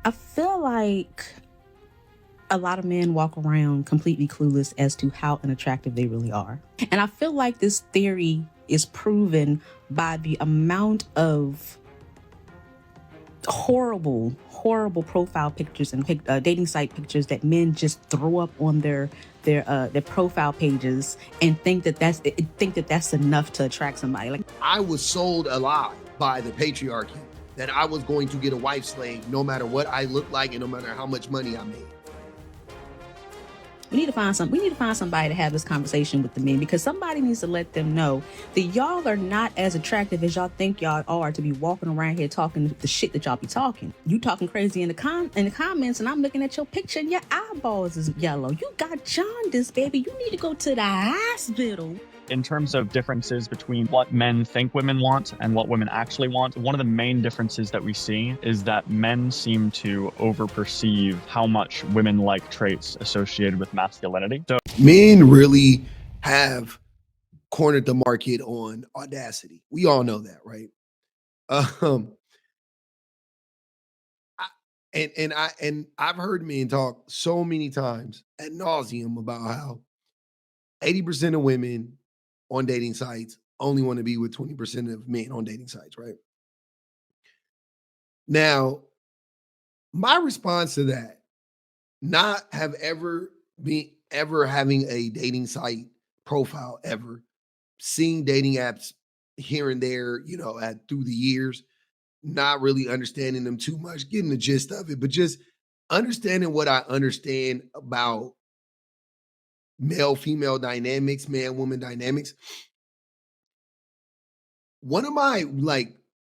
I feel like a lot of men walk around completely clueless as to how unattractive they really are. And I feel like this theory is proven by the amount of horrible profile pictures and dating site pictures that men just throw up on their profile pages and think that that's enough to attract somebody. Like, I was sold a lie by the patriarchy that I was going to get a wife slave no matter what I looked like and no matter how much money I made. we need to find somebody to have this conversation with the men, because somebody needs to let them know that y'all are not as attractive as y'all think y'all are to be walking around here talking the shit that y'all be talking. You talking crazy in the comments, and I'm looking at your picture and your eyeballs is yellow. You got jaundice, baby. You need to go to the hospital. In terms of differences between what men think women want and what women actually want, one of the main differences that we see is that men seem to overperceive how much women like traits associated with masculinity. So men really have cornered the market on audacity. We all know that, right? I've heard men talk so many times ad nauseum about how 80% of women on dating sites only want to be with 20% of men on dating sites, right? Now, my response to that, not have ever having a dating site profile ever, seeing dating apps here and there, through the years, not really understanding them too much, getting the gist of it, but just understanding what I understand about male female dynamics, man woman dynamics. One of my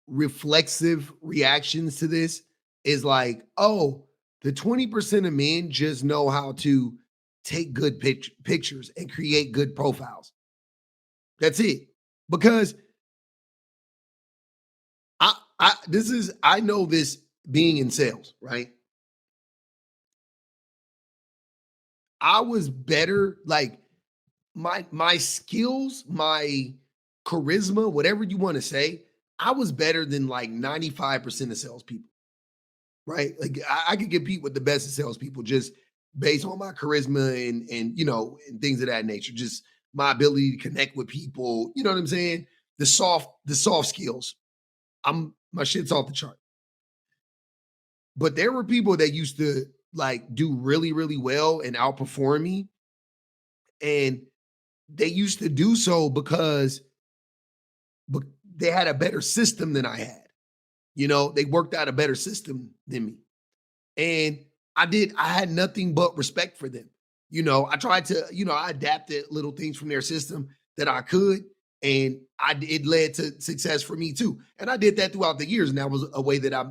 reflexive reactions to this is like, oh, the 20% of men just know how to take good pictures and create good profiles. That's it. Because I know this being in sales, right? I was better, like my skills, my charisma, whatever you want to say, I was better than like 95% of salespeople, right? Like I could compete with the best of salespeople just based on my charisma and and things of that nature. Just my ability to connect with people. You know what I'm saying? The soft skills. My shit's off the chart. But there were people that used to like do really, really well and outperform me. And they used to do so because they had a better system than I had. They worked out a better system than me. And I had nothing but respect for them. I tried to, I adapted little things from their system that I could. And it led to success for me too. And I did that throughout the years. And that was a way that I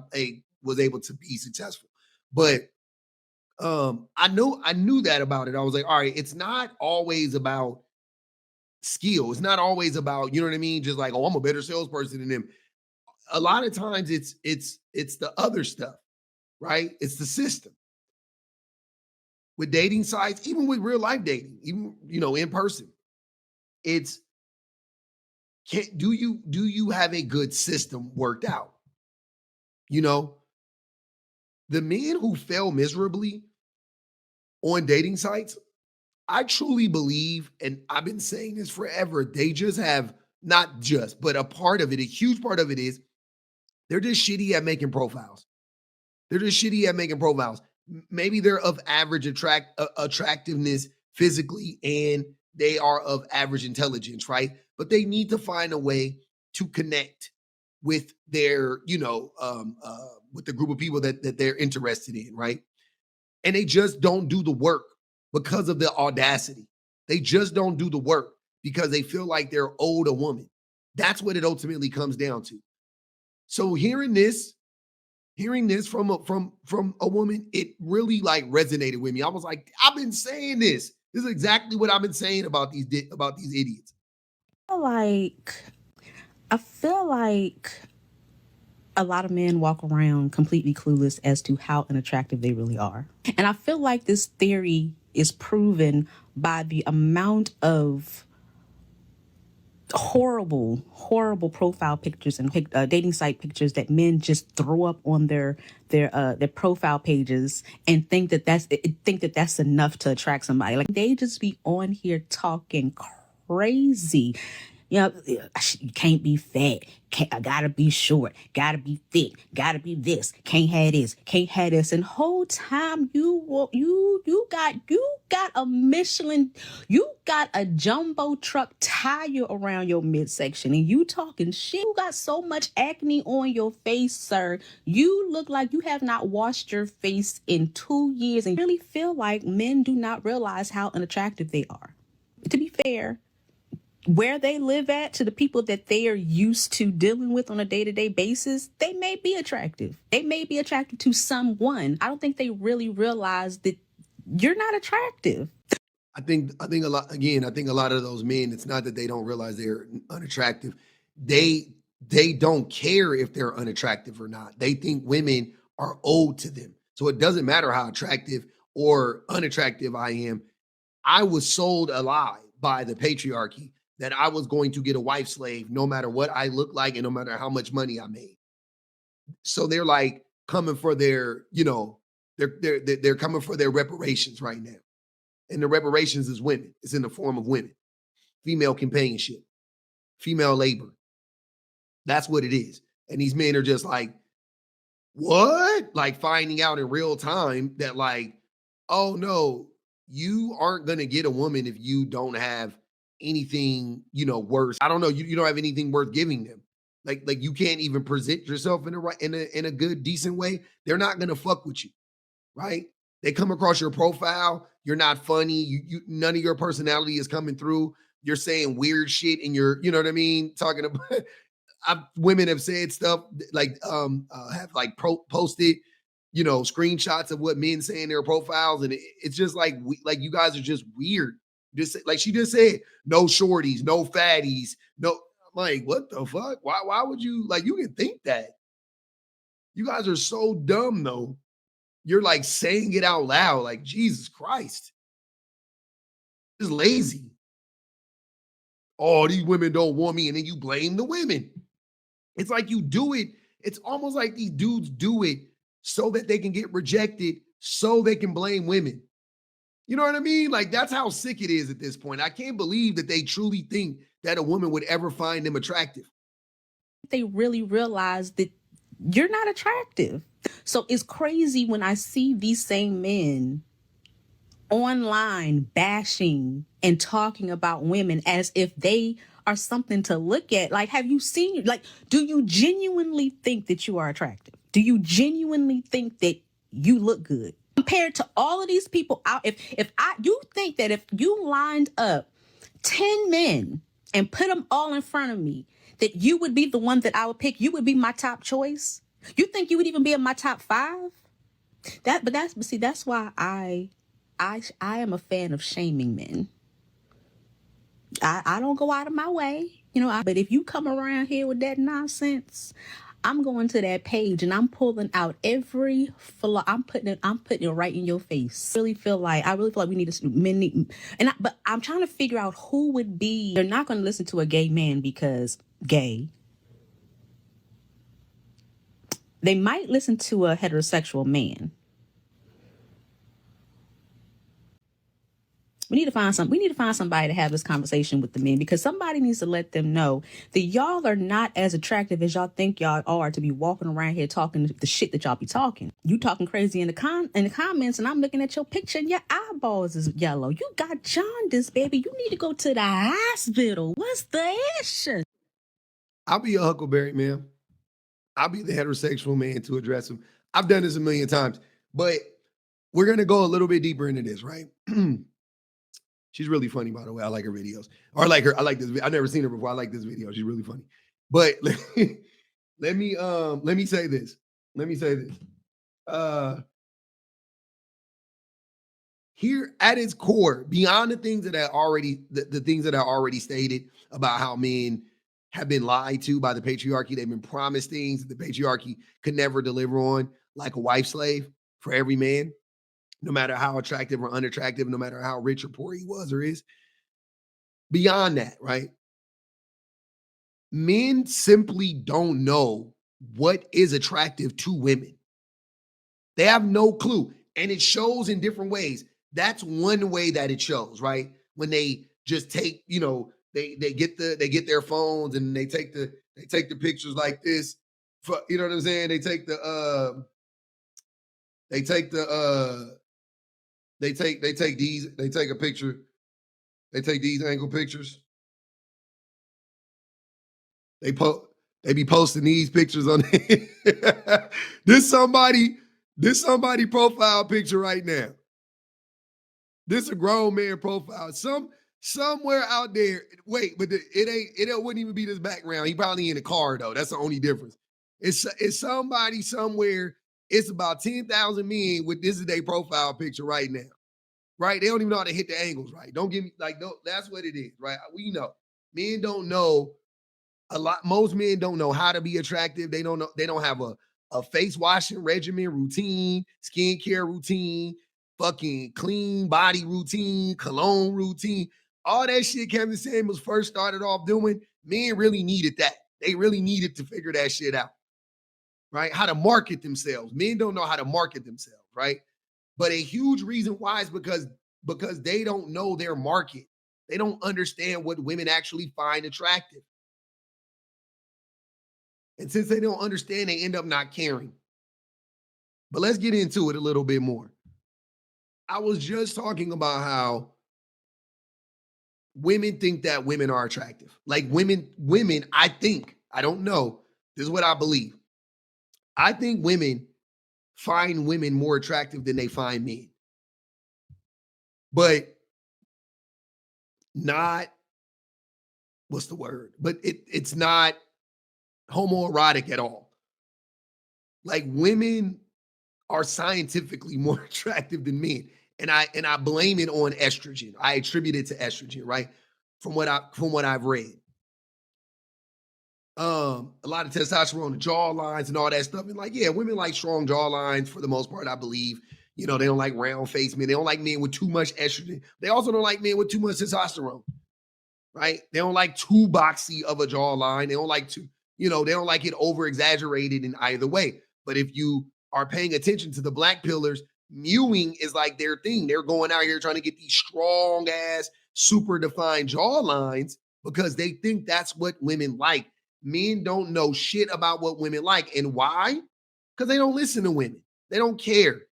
was able to be successful. But I knew that about it. I was like, all right, it's not always about skill. It's not always about, you know what I mean? Just like, oh, I'm a better salesperson than them. A lot of times it's the other stuff, right? It's the system. With dating sites, even with real life dating, even in person, it's do you have a good system worked out? The men who fail miserably on dating sites, I truly believe, and I've been saying this forever, they just have not just, but a huge part of it is they're just shitty at making profiles. Maybe they're of average attractiveness physically, and they are of average intelligence, right? But they need to find a way to connect with their, with the group of people that they're interested in, right? And they just don't do the work because of the audacity. They just don't do the work because they feel like they're owed a woman. That's what it ultimately comes down to. So hearing this from a woman, it really like resonated with me. I was like, I've been saying this. This is exactly what I've been saying about these idiots. I feel like a lot of men walk around completely clueless as to how unattractive they really are. And I feel like this theory is proven by the amount of horrible profile pictures and dating site pictures that men just throw up on their profile pages and think that that's enough to attract somebody. Like, they just be on here talking crazy. You know, you can't be fat. I gotta be short. Gotta be thick. Gotta be this. Can't have this. Can't have this. And whole time you got a Michelin, you got a jumbo truck tire around your midsection, and you talking shit. You got so much acne on your face, sir. You look like you have not washed your face in 2 years, and you really feel like men do not realize how unattractive they are. To be fair, where they live at, to the people that they are used to dealing with on a day-to-day basis, they may be attractive. They may be attracted to someone. I don't think they really realize that you're not attractive. I think a lot, again, I think a lot of those men, it's not that they don't realize they're unattractive. They don't care if they're unattractive or not. They think women are owed to them. So it doesn't matter how attractive or unattractive I am. I was sold a lie by the patriarchy that I was going to get a wife slave no matter what I look like and no matter how much money I made. So they're like coming for their, they're coming for their reparations right now. And the reparations is women. It's in the form of women, female companionship, female labor. That's what it is. And these men are just like, what? Like, finding out in real time that, like, oh no, you aren't going to get a woman if you don't have anything, worth. I don't know. You don't have anything worth giving them. Like you can't even present yourself in a good, decent way. They're not going to fuck with you, right? They come across your profile. You're not funny. You none of your personality is coming through. You're saying weird shit, and you know what I mean? Talking about women have said stuff like have like posted, screenshots of what men say in their profiles, and it's just like like you guys are just weird. Just like she just said, no shorties, no fatties, no. I'm like, what the fuck? Why would you, like, you can think that? You guys are so dumb though. You're like saying it out loud, like, Jesus Christ. It's lazy. Oh, these women don't want me, and then you blame the women. It's like you do it. It's almost like these dudes do it so that they can get rejected, so they can blame women. You know what I mean? Like, that's how sick it is at this point. I can't believe that they truly think that a woman would ever find them attractive. They really realize that you're not attractive. So it's crazy when I see these same men online bashing and talking about women as if they are something to look at. Like, have you seen, like, do you genuinely think that you are attractive? Do you genuinely think that you look good compared to all of these people out? You think that if you lined up 10 men and put them all in front of me, that you would be the one that I would pick? You would be my top choice? You think you would even be in my top 5? That's why I am a fan of shaming men. I don't go out of my way, but if you come around here with that nonsense, I'm going to that page and I'm pulling out every flaw. I'm putting it right in your face. I really feel like we need to but I'm trying to figure out who would be. They're not going to listen to a gay man because gay. They might listen to a heterosexual man. We need to find somebody to have this conversation with the men, because somebody needs to let them know that y'all are not as attractive as y'all think y'all are to be walking around here talking the shit that y'all be talking. You talking crazy in the comments, and I'm looking at your picture and your eyeballs is yellow. You got jaundice, baby. You need to go to the hospital. What's the issue? I'll be a huckleberry, man. I'll be the heterosexual man to address him. I've done this a million times, but we're going to go a little bit deeper into this, right? She's really funny, by the way. I like her videos. Or I like her. I like this. I've never seen her before. I like this video. She's really funny. But let me say this. Here at its core, beyond the things that the things that I already stated about how men have been lied to by the patriarchy, they've been promised things that the patriarchy could never deliver on, like a wife slave for every man, no matter how attractive or unattractive, no matter how rich or poor he was or is. Beyond that, right? Men simply don't know what is attractive to women. They have no clue. And it shows in different ways. That's one way that it shows, right? When they just take, they get their phones and they take the pictures like this. You know what I'm saying? They take the they take the they take a picture, they take these angle pictures. They be posting these pictures on this somebody profile picture right now. This a grown man profile. Somewhere out there. Wait, but it wouldn't even be this background. He probably in a car though. That's the only difference. It's somebody somewhere. It's about 10,000 men with this is their profile picture right now. Right? They don't even know how to hit the angles right. Don't give me that's what it is, right? We know. Men don't know most men don't know how to be attractive. They don't have a face washing regimen, routine, skincare routine, fucking clean body routine, cologne routine. All that shit Kevin Samuels first started off doing, men really needed that. They really needed to figure that shit out. Right? How to market themselves. Men don't know how to market themselves, right? But a huge reason why is because they don't know their market. They don't understand what women actually find attractive. And since they don't understand, they end up not caring. But let's get into it a little bit more. I was just talking about how women think that women are attractive. Like women, I don't know. This is what I believe. I think women find women more attractive than they find men. But not, what's the word? But it's not homoerotic at all. Like women are scientifically more attractive than men. And I blame it on estrogen. I attribute it to estrogen, right? From what I've read. A lot of testosterone, the jaw lines and all that stuff. And like, yeah, women like strong jaw lines for the most part, I believe. They don't like round face men. They don't like men with too much estrogen. They also don't like men with too much testosterone, right? They don't like too boxy of a jawline. They don't like they don't like it over exaggerated in either way. But if you are paying attention to the black pillars, mewing is like their thing. They're going out here trying to get these strong ass, super defined jaw lines because they think that's what women like. Men don't know shit about what women like. And why? Because they don't listen to women. They don't care.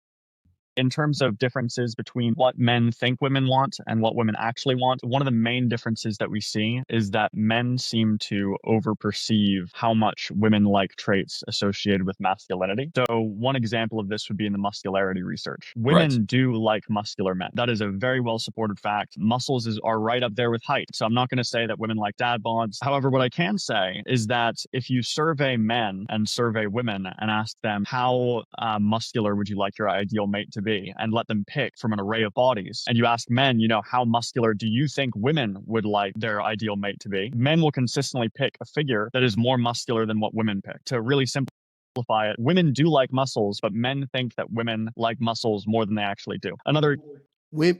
In terms of differences between what men think women want and what women actually want, one of the main differences that we see is that men seem to overperceive how much women like traits associated with masculinity. So one example of this would be in the muscularity research. Women do like muscular men. That is a very well supported fact. Muscles are right up there with height. So I'm not going to say that women like dad bods. However, what I can say is that if you survey men and survey women and ask them how muscular would you like your ideal mate to be, and let them pick from an array of bodies. And you ask men, how muscular do you think women would like their ideal mate to be? Men will consistently pick a figure that is more muscular than what women pick. To really simplify it, women do like muscles, but men think that women like muscles more than they actually do.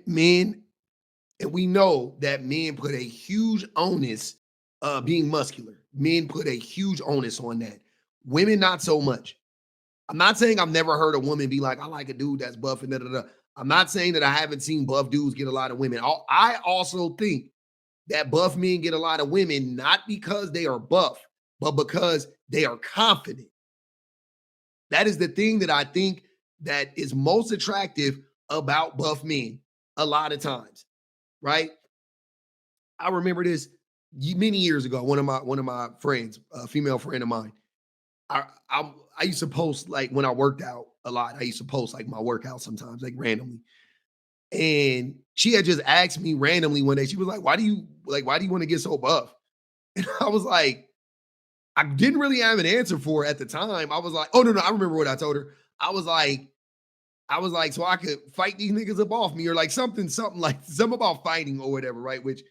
Men, and we know that men put a huge onus being muscular. Men put a huge onus on that. Women, not so much. I'm not saying I've never heard a woman be like, I like a dude that's buff and da da da. I'm not saying that I haven't seen buff dudes get a lot of women. I also think that buff men get a lot of women, not because they are buff, but because they are confident. That is the thing that I think that is most attractive about buff men a lot of times, right? I remember this many years ago. One of my friends, a female friend of mine, I used to post like when I worked out a lot. I used to post like my workout sometimes, like randomly. And she had just asked me randomly one day. She was like, "Why do you want to get so buff?" And I was like, I didn't really have an answer for it at the time. I was like, "Oh no, I remember what I told her." I was like, so I could fight these niggas up off me, or like something about fighting or whatever, right? Which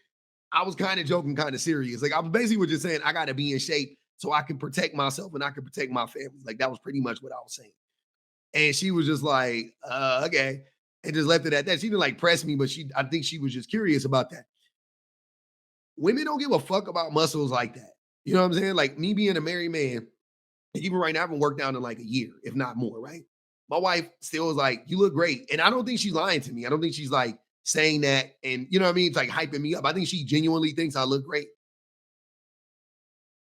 I was kind of joking, kind of serious. Like I was basically just saying I got to be in shape so I can protect myself and I can protect my family. Like that was pretty much what I was saying. And she was just like, okay. And just left it at that. She didn't like press me, but I think she was just curious about that. Women don't give a fuck about muscles like that. You know what I'm saying? Like me being a married man, even right now, I haven't worked out in like a year, if not more, right? My wife still is like, you look great. And I don't think she's lying to me. I don't think she's like saying that and you know what I mean? It's like hyping me up. I think she genuinely thinks I look great.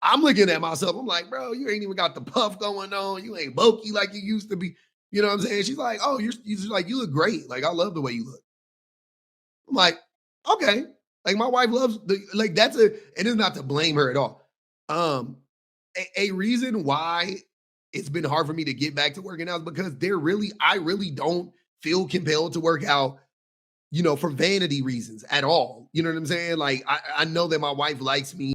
I'm looking at myself. I'm like, bro, you ain't even got the puff going on. You ain't bulky like you used to be. You know what I'm saying? She's like, oh, you're just like, you look great. Like, I love the way you look. I'm like, okay. Like my wife loves like that's a it is not to blame her at all. Um, a reason why it's been hard for me to get back to working out is because I really don't feel compelled to work out, for vanity reasons at all. You know what I'm saying? Like I know that my wife likes me